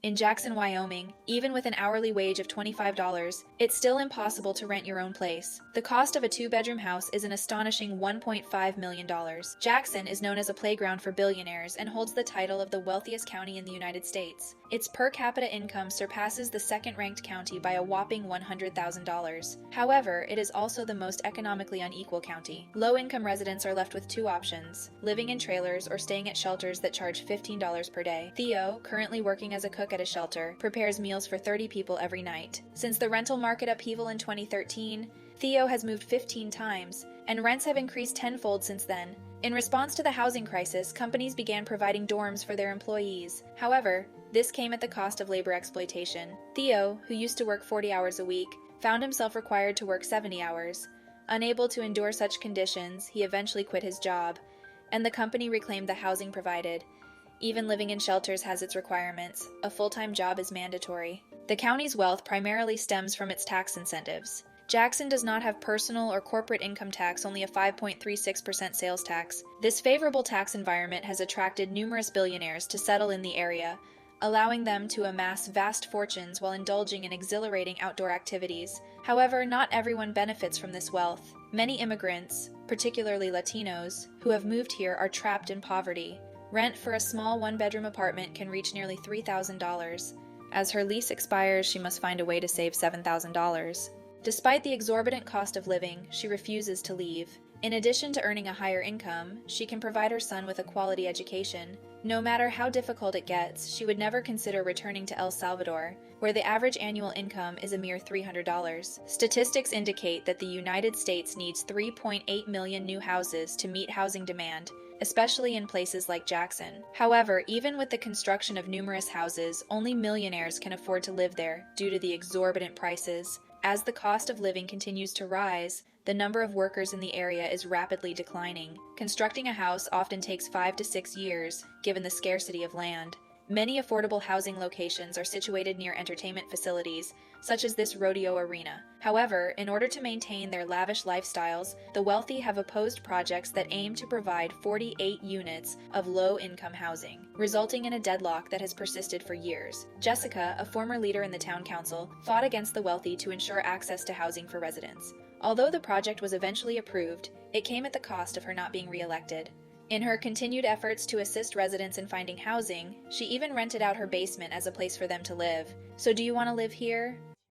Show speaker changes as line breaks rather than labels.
In Jackson, Wyoming, even with an hourly wage of $25, it's still impossible to rent your own place. The cost of a two-bedroom house is an astonishing $1.5 million. Jackson is known as a playground for billionaires and holds the title of the wealthiest county in the United States. Its per capita income surpasses the second-ranked county by a whopping $100,000. However, it is also the most economically unequal county. Low-income residents are left with two options: living in trailers or staying at shelters that charge $15 per day. Theo, currently working as a cook at a shelter, prepares meals for 30 people every night. Since the rental market upheaval in 2013, Theo has moved 15 times, and rents have increased tenfold since then. In response to the housing crisis, companies began providing dorms for their employees. However, this came at the cost of labor exploitation. Theo, who used to work 40 hours a week, found himself required to work 70 hours. Unable to endure such conditions, he eventually quit his job, and the company reclaimed the housing provided. Even living in shelters has its requirements. A full-time job is mandatory. The county's wealth primarily stems from its tax incentives. Jackson does not have personal or corporate income tax, only a 5.36% sales tax. This favorable tax environment has attracted numerous billionaires to settle in the area, allowing them to amass vast fortunes while indulging in exhilarating outdoor activities. However, not everyone benefits from this wealth. Many immigrants, particularly Latinos, who have moved here are trapped in poverty. Rent for a small one-bedroom apartment can reach nearly $3,000. As her lease expires, she must find a way to save $7,000. Despite the exorbitant cost of living, she refuses to leave. In addition to earning a higher income, she can provide her son with a quality education. No matter how difficult it gets, she would never consider returning to El Salvador, where the average annual income is a mere $300. Statistics indicate that the United States needs 3.8 million new houses to meet housing demand, especially in places like Jackson. However, even with the construction of numerous houses, only millionaires can afford to live there due to the exorbitant prices. As the cost of living continues to rise, the number of workers in the area is rapidly declining. Constructing a house often takes 5 to 6 years, given the scarcity of land. Many affordable housing locations are situated near entertainment facilities, such as this rodeo arena. However, in order to maintain their lavish lifestyles, the wealthy have opposed projects that aim to provide 48 units of low-income housing, resulting in a deadlock that has persisted for years. Jessica, a former leader in the town council, fought against the wealthy to ensure access to housing for residents. Although the project was eventually approved, it came at the cost of her not being re-elected. In her continued efforts to assist residents in finding housing, she even rented out her basement as a place for them to live. So do you want to live here?